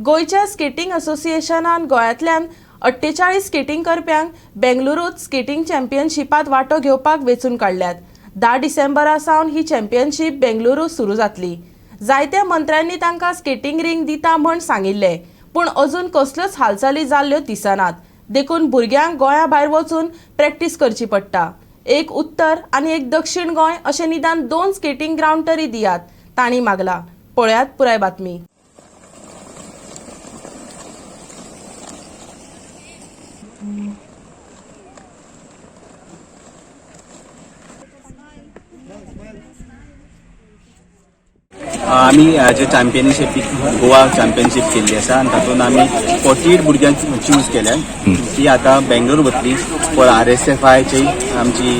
गोयच्या skating असोसिएशनान गोंयांतल्यान 48 skating करप्यांक बेंगलुरूत skating चॅम्पियनशिपात वांटो घेवपाक वेंचून काडल्यात। 10 डिसेंबरा सावन ही चॅम्पियनशीप बेंगलुरू सुरू जातली। जायत्या मंत्र्यांनी तांकां स्केटिंग रिंग दिता म्हण सांगिल्ले, पूण अजून कसल्योच हालचाली जाल्ल्यो दिसनात। देखून भुरग्यांक गोंया भायर वचून प्रॅक्टिस करची पडटा। एक उत्तर आनी एक दक्षिण गोंय अशे निदान 2 स्केटिंग ग्राउंड तरी दियात, तांणी मागला। पळयात पुराय बातमी। आम्ही जे चॅम्पियनशिप गोवा चॅम्पियनशिप केल्ली आसा आनी तातूंत आमी 48 भुरग्यांक चूज केल्या। ती आतां बेंगलोर वतली फॉर RSFI ची आमची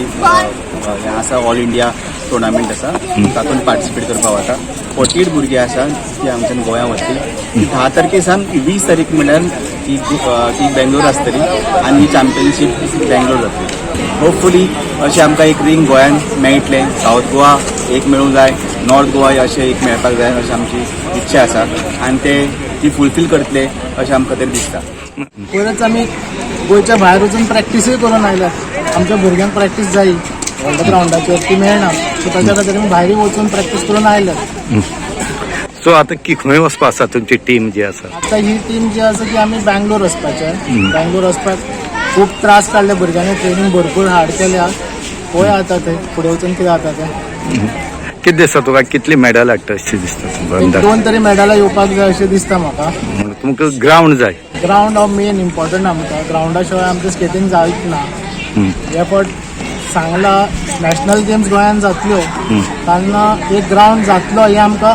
हें आसा, ऑल इंडिया टुर्नामेंट आसा, तातूंत पार्टिसिपेट करपाक वता। 48 भुरगे आसा ती आमच्यान गोंया वतली। 10 तारखेसान 20 तारीख म्हणल्यार ती बेंगलोर आसतली आनी ही चॅम्पियनशीप बेंगलोर जातली। होपफुली अशें आमकां एक रिंग गोंयान मेळटलें। साऊथ गोवा एक मेळूंक जाय, नॉर्थ गोवा अशें एक मेळपाक जाय अशी आमची इच्छा आसा आनी ती फुलफील करतले अशें आमकां तरी दिसता। परत आमी गोंयच्या भायर वचून प्रॅक्टिसूय करून आयल्यात। आमच्या भुरग्यांक प्रॅक्टिस जायी व्हडल्या ग्राउंडाचेर ती मेळना, सो ताच्या खातीर आमी भायर वचून प्रॅक्टिस करून आयल्यात। सो आता खंय वचपा आसा तुमची टीम जी आसा? आता ही टीम जी आसा ती आमी बेंगलोर वचपाचे। बेंगलोर वचपाक खूब त्रास काडले भुरग्यांनी, ट्रेनिंग भरपूर हार्ड केल्या। पळया आता ते फुडें वचून कितें जाता तें। कितें दिसता तुका, कितली मेडल हाडटा अशें दिसता? 2 तरी मेडलां येवपाक जाय अशें दिसता म्हाका। तुमकां ग्राउंड जाय? ग्राउंड हो मेन इम्पॉर्टंट आमकां। ग्राउंडा शिवाय आमचें स्केटिंग जायत ना। ह्या फावट सांगला नॅशनल गेम्स गोंयान जातल्यो तेन्ना एक ग्राउंड जातलो हें आमकां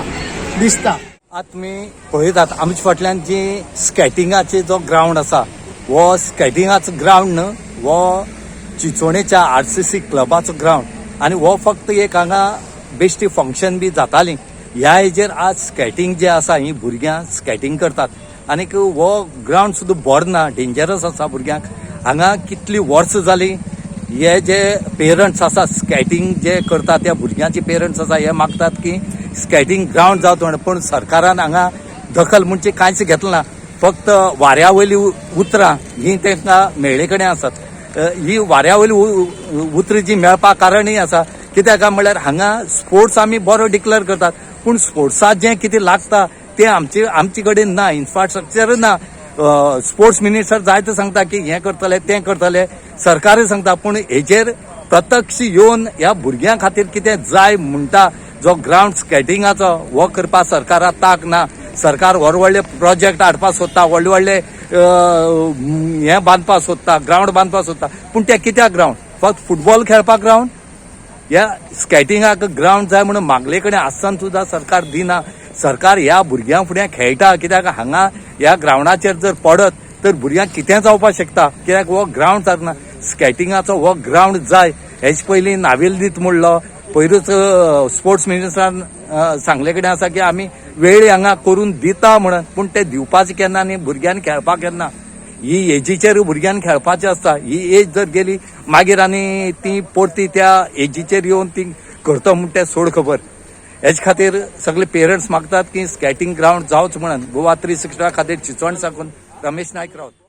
दिसता। आतां तुमी पळयतात आमचे फाटल्यान जी स्केटिंगाचे जो ग्राउंड आसा, वो स्केटिंगाचो ग्राउंड न्हू, वो चिंचोणेच्या RCC क्लबाचो ग्राउंड। आनी वो फक्त एक हांगा बेश्टी फंक्शन बी जातालीं। ह्या हेजेर आज स्केटिंग जे आसा ही भुरग्यां स्केटिंग करतात आनीक वो ग्राउंड सुद्दां बरो ना, डेंजरस आसा भुरग्यांक। हांगा कितली वर्सां जालीं हे जे पेरंट्स आसा स्केटिंग जे करतात त्या भुरग्यांचे पेरंट्स आसा हे मागतात की स्केटिंग ग्राउंड जावचो म्हणून, पूण सरकारान हांगा दखल म्हणजे कांयच घेतलें ना। फक्त वाऱ्या वयली उतरां ही तांकां मेळ्ळे कडेन आसात। ही वाऱ्या वयली उतरां जी मेळपाक कारणय आसा, कित्याक म्हळ्यार हांगा स्पोर्ट्स आमी बरो डिक्लेअर करतात, पूण स्पोर्ट्साक जें कितें लागता तें आमचे कडेन ना, इन्फ्रास्ट्रक्चर ना। स्पोर्ट्स मिनिस्टर जायते सांगता की हें करतले तें करतले, सरकारूय सांगता, पूण हेजेर प्रत्यक्ष येवन ह्या भुरग्यां खातीर कितें जाय म्हणटा जो ग्राउंड स्केटिंगाचो वो करपाक सरकाराक तांक ना। सरकार व्हडले प्रोजेक्ट हाडपाक सोदता, व्हडले हें बांदपाक सोदता, ग्राउंड बांदपाक सोदता, पूण ते कित्याक ग्राउंड? फक्त फुटबॉल खेळपाक ग्राउंड? ह्या स्केटिंगाक ग्राउंड जाय म्हणून मागले कडेन आसतना सुद्दां सरकार दिना। सरकार ह्या भुरग्यां फुडें खेळटा, कित्याक हांगा ह्या ग्राउंडाचेर जर पडत तर भुरग्यांक कितें जावपाक शकता, कित्याक हो ग्राउंड जातना स्केटिंगाचो हो ग्राउंड जाय। हेच पयलीं नावेल दीत म्हणलो, पयरूच स्पोर्ट्स मिनिस्टरान सांगले कडेन आसा की आमी वेळ हांगा करून दिता म्हणून, पूण ते दिवपाचें केन्ना आनी भुरग्यांनी खेळपाक केन्ना? ही एजीचेर भुरग्यांनी खेळपाचें आसता। ही एज जर गेली मागीर आनी ती परती त्या एजीचेर येवन ती करता म्हूण तें सोड खबर। हेच खातीर सगळे पेरंट्स मागतात की स्केटिंग ग्राउंड जावच म्हणून। गोवा 360 खातीर चिंचोण साकून रमेश नायक रावत।